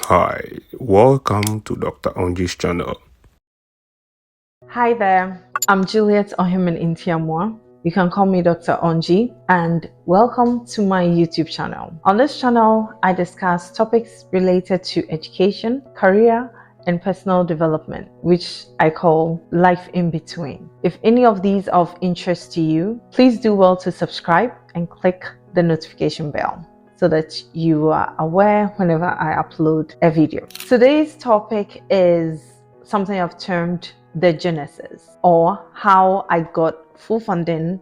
Hi, welcome to Dr. Onji's channel. Hi there, I'm Juliet Ohimen Intiamwa. You can call me Dr. Onji, and welcome to my YouTube channel. On this channel, I discuss topics related to education, career, and personal development, which I call life in between. If any of these are of interest to you, please do well to subscribe and click the notification bell so that you are aware whenever I upload a video. Today's topic is something I've termed the genesis, or how I got full funding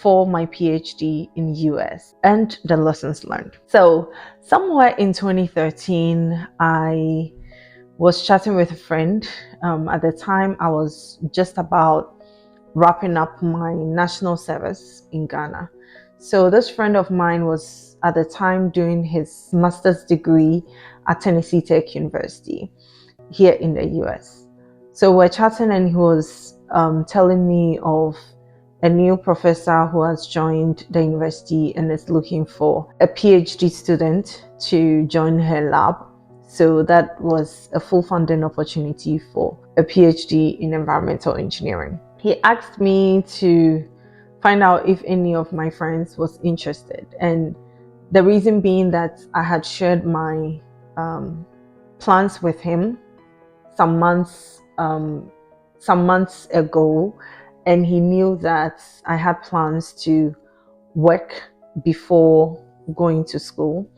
for my PhD in US and the lessons learned. So somewhere in 2013, I was chatting with a friend. At the time, I was just about wrapping up my national service in Ghana. So this friend of mine was at the time doing his master's degree at Tennessee Tech University here in the US. So we're chatting, and he was telling me of a new professor who has joined the university and is looking for a PhD student to join her lab. So that was a full funding opportunity for a PhD in environmental engineering. He asked me to find out if any of my friends was interested, and the reason being that I had shared my plans with him some months ago, and he knew that I had plans to work before going to school.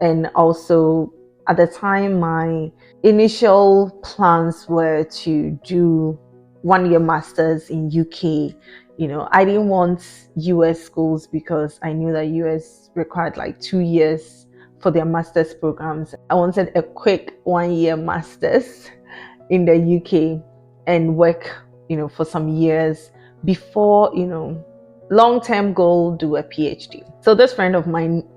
And also at the time, my initial plans were to do 1 year masters in UK. I didn't want US schools because I knew that US required like 2 years for their master's programs. I wanted a quick 1 year masters in the UK and work, for some years before, long-term goal, do a PhD. So this friend of mine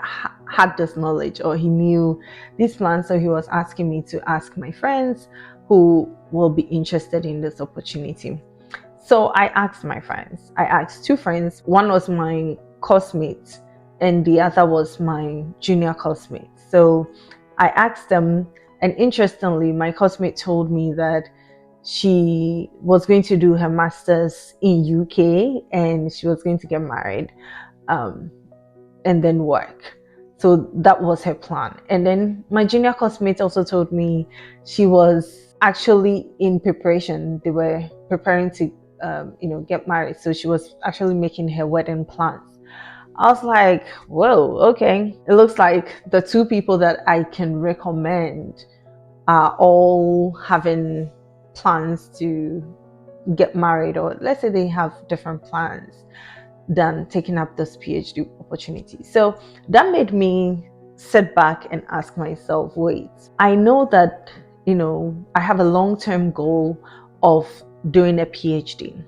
had this knowledge, or he knew these plans. So he was asking me to ask my friends who will be interested in this opportunity. So I asked my friends. I asked two friends. One was my coursemate and the other was my junior coursemate. So I asked them, and interestingly, my coursemate told me that she was going to do her master's in UK and she was going to get married and then work. So that was her plan. And then my junior coursemate also told me she was actually in preparation. They were preparing to get married. So she was actually making her wedding plans. I was like, whoa, okay. It looks like the two people that I can recommend are all having plans to get married, or let's say they have different plans than taking up this PhD opportunity. So that made me sit back and ask myself, wait, I know that, I have a long-term goal of doing a PhD.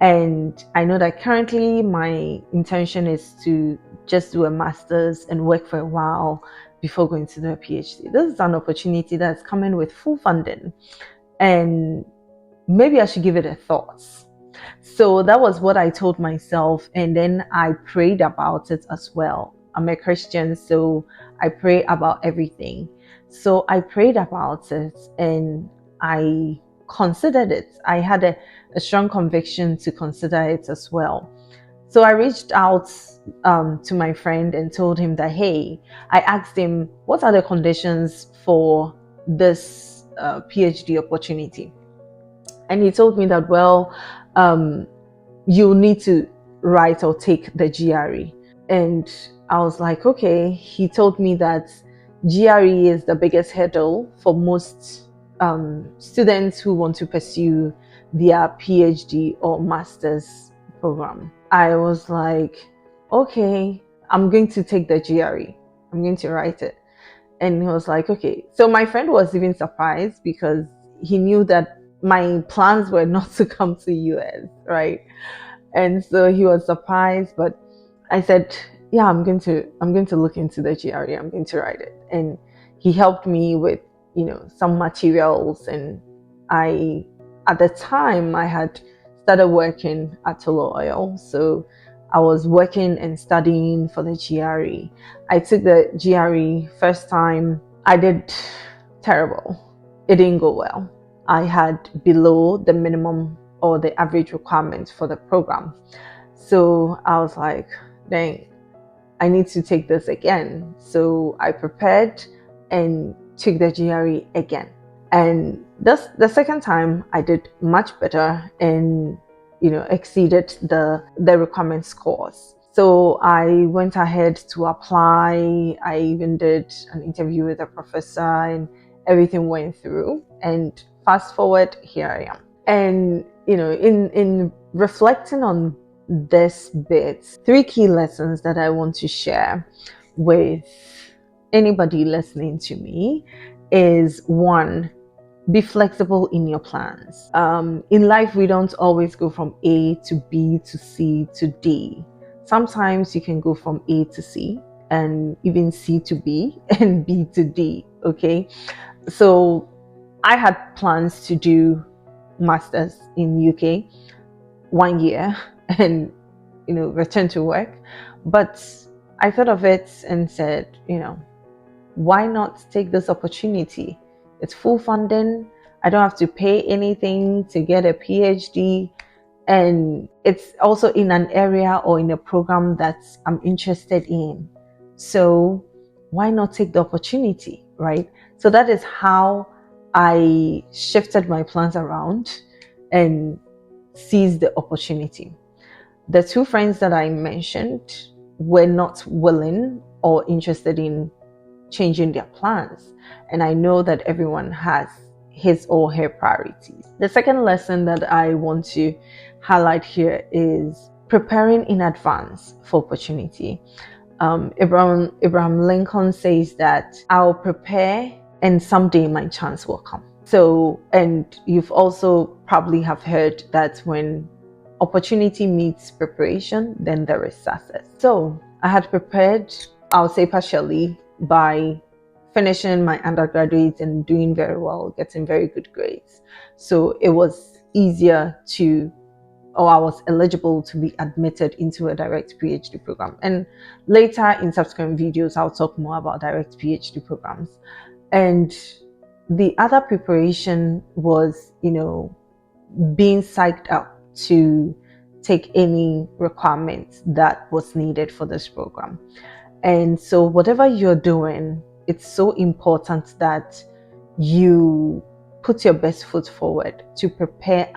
And I know that currently my intention is to just do a master's and work for a while before going to do a PhD. This is an opportunity that's coming with full funding, and maybe I should give it a thought. So that was what I told myself, and then I prayed about it as well. I'm a Christian, so I pray about everything. So I prayed about it and I considered it. I had a strong conviction to consider it as well. So I reached out to my friend and told him that, hey, I asked him, what are the conditions for this PhD opportunity? And he told me that, well, you'll need to write or take the GRE. And I was like, okay. He told me that GRE is the biggest hurdle for most students who want to pursue their PhD or master's program. I was like, okay, I'm going to take the GRE. I'm going to write it. And he was like, okay. So my friend was even surprised because he knew that my plans were not to come to US, right? And so he was surprised, but I said, yeah, I'm going to look into the GRE. I'm going to write it. And he helped me with, some materials. And at the time I had started working at Tullow Oil. So I was working and studying for the GRE. I took the GRE first time. I did terrible. It didn't go well. I had below the minimum or the average requirements for the program. So I was like, dang, I need to take this again. So I prepared and took the GRE again. And this the second time I did much better and exceeded the requirement scores. So I went ahead to apply. I even did an interview with a professor and everything went through. And fast forward, here I am. And in reflecting on this bit, 3 key lessons that I want to share with anybody listening to me is: 1, be flexible in your plans. In life, we don't always go from A to B to C to D. Sometimes you can go from A to C and even C to B and B to D. Okay. So I had plans to do masters in UK 1 year and return to work, but I thought of it and said, why not take this opportunity? It's full funding. I don't have to pay anything to get a PhD. And it's also in an area or in a program that I'm interested in. So why not take the opportunity, right? So that is how I shifted my plans around and seized the opportunity. The 2 friends that I mentioned were not willing or interested in changing their plans. And I know that everyone has his or her priorities. The second lesson that I want to highlight here is preparing in advance for opportunity. Abraham Lincoln says that I'll prepare and someday my chance will come. So, and you've also probably have heard that when opportunity meets preparation, then there is success. So I had prepared, I'll say partially, by finishing my undergraduate and doing very well, getting very good grades. So it was easier I was eligible to be admitted into a direct PhD program. And later in subsequent videos, I'll talk more about direct PhD programs. And the other preparation was, being psyched up to take any requirements that was needed for this program. And so whatever you're doing, it's so important that you put your best foot forward to prepare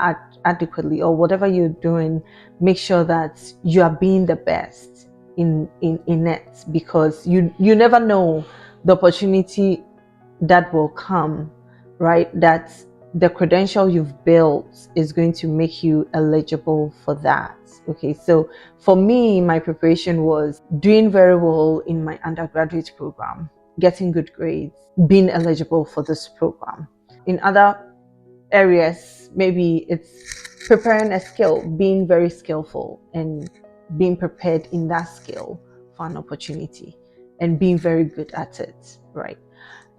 adequately, or whatever you're doing, make sure that you are being the best in it, because you never know the opportunity that will come, right? That the credential you've built is going to make you eligible for that. Okay, so for me, my preparation was doing very well in my undergraduate program, getting good grades, being eligible for this program. In other areas, maybe it's preparing a skill, being very skillful and being prepared in that skill for an opportunity and being very good at it, right?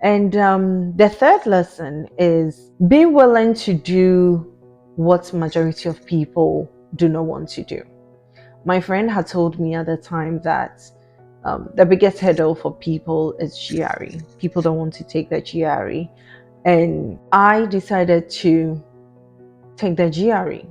And the third lesson is being willing to do what majority of people do not want to do. My friend had told me at the time that the biggest hurdle for people is GRE. People don't want to take the GRE. And I decided to take the GRE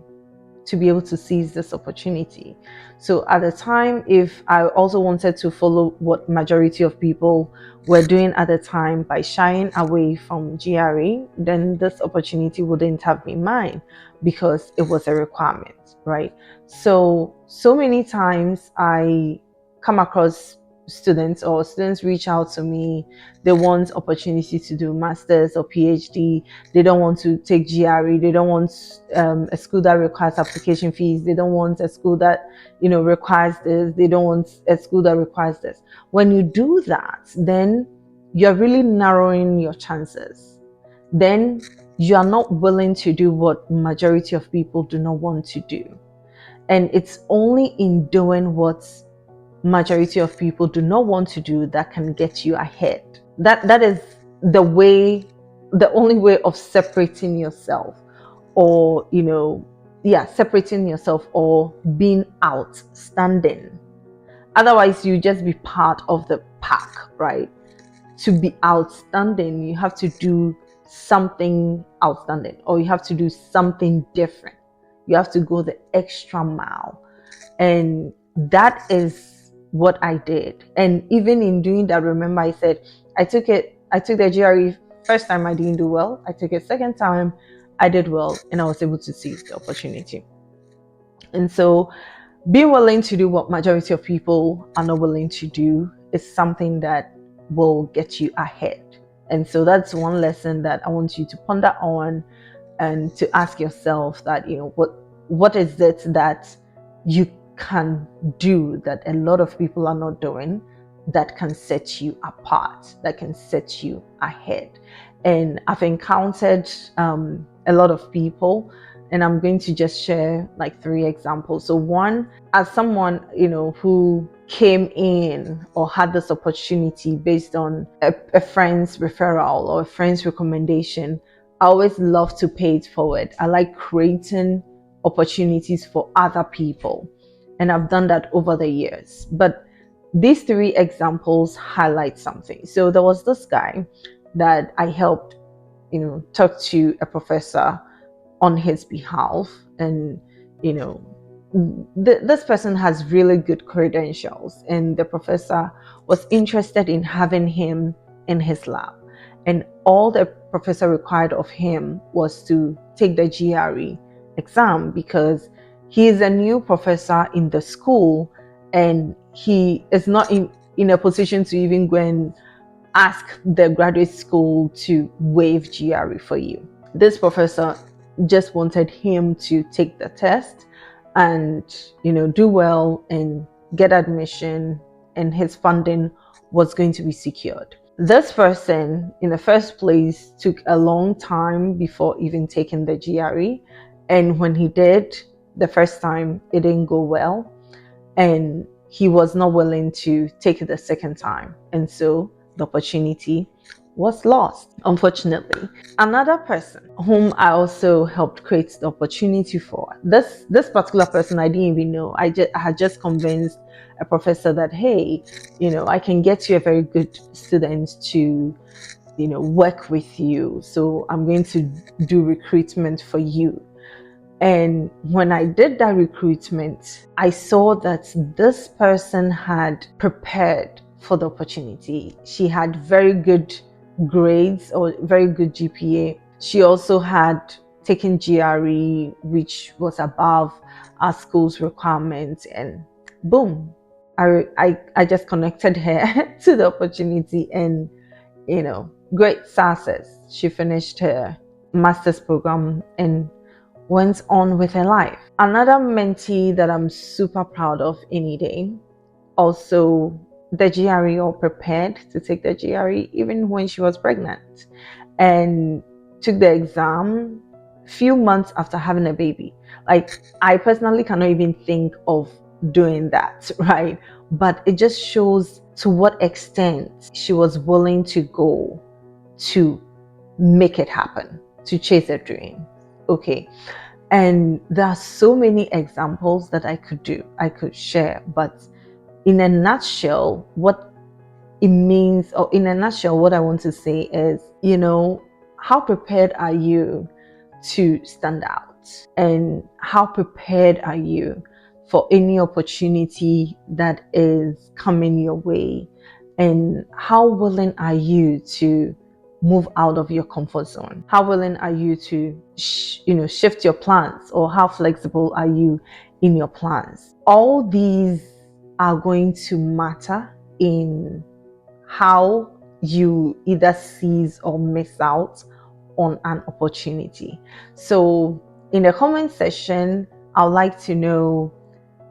to be able to seize this opportunity. So at the time, if I also wanted to follow what majority of people were doing at the time by shying away from GRE, then this opportunity wouldn't have been mine because it was a requirement, right? So many times I come across students reach out to me. They want opportunity to do masters or PhD. They don't want to take GRE. They don't want a school that requires application fees. They don't want a school that requires this. They don't want a school that requires this. When you do that, then you're really narrowing your chances. Then you are not willing to do what majority of people do not want to do. And it's only in doing what majority of people do not want to do that can get you ahead. That is the only way of separating yourself, or separating yourself or being outstanding. Otherwise, you just be part of the pack, right? to be outstanding, you have to do something outstanding, or you have to do something different. You have to go the extra mile. And that is what I did. And even in doing that, remember I said I took the GRE first time, I didn't do well. I took it second time, I did well, and I was able to seize the opportunity. And so being willing to do what majority of people are not willing to do is something that will get you ahead. And so that's one lesson that I want you to ponder on, and to ask yourself that, what is it that you can do that a lot of people are not doing, that can set you apart, that can set you ahead. And I've encountered a lot of people, and I'm going to just share like 3 examples. So one, as someone who came in or had this opportunity based on a friend's referral or a friend's recommendation, I always love to pay it forward. I like creating opportunities for other people, and I've done that over the years. But these 3 examples highlight something. So there was this guy that I helped talk to a professor on his behalf, and this person has really good credentials, and the professor was interested in having him in his lab. And all the professor required of him was to take the GRE exam, because he is a new professor in the school, and he is not in a position to even go and ask the graduate school to waive GRE for you. This professor just wanted him to take the test and do well and get admission, and his funding was going to be secured. This person in the first place took a long time before even taking the GRE, and when he did the first time, it didn't go well, and he was not willing to take it the second time, and so the opportunity was lost, unfortunately. Another person whom I also helped create the opportunity for, this particular person I didn't even know. I had just convinced a professor that, hey, I can get you a very good student to work with you, so I'm going to do recruitment for you. And when I did that recruitment, I saw that this person had prepared for the opportunity. She had very good grades, or very good GPA. She also had taken GRE, which was above our school's requirements, and boom, I just connected her to the opportunity, and great success. She finished her master's program and went on with her life. Another mentee that I'm super proud of any day, also the GRE, or prepared to take the GRE even when she was pregnant, and took the exam few months after having a baby. Like, I personally cannot even think of doing that, right? But it just shows to what extent she was willing to go to make it happen, to chase a dream. Okay. And there are so many examples that I could share, but in a nutshell, what it means, or in a nutshell, what I want to say is, how prepared are you to stand out? And how prepared are you for any opportunity that is coming your way? And how willing are you to move out of your comfort zone? How willing are you to shift your plans, or how flexible are you in your plans? All these are going to matter in how you either seize or miss out on an opportunity. So in the comment section, I'd like to know,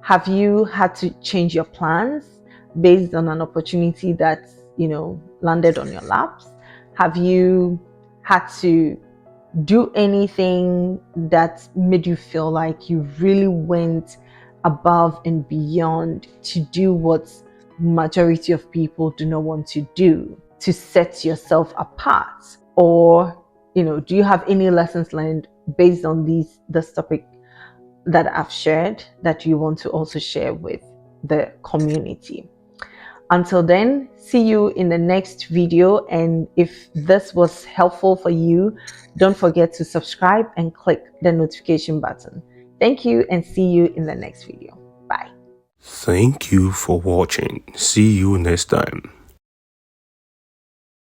have you had to change your plans based on an opportunity that landed on your laps? Have you had to do anything that made you feel like you really went above and beyond to do what majority of people do not want to do, to set yourself apart? Or do you have any lessons learned based on this topic that I've shared, that you want to also share with the community? Until then, see you in the next video. And if this was helpful for you, don't forget to subscribe and click the notification button. Thank you and see you in the next video. Bye. Thank you for watching. See you next time.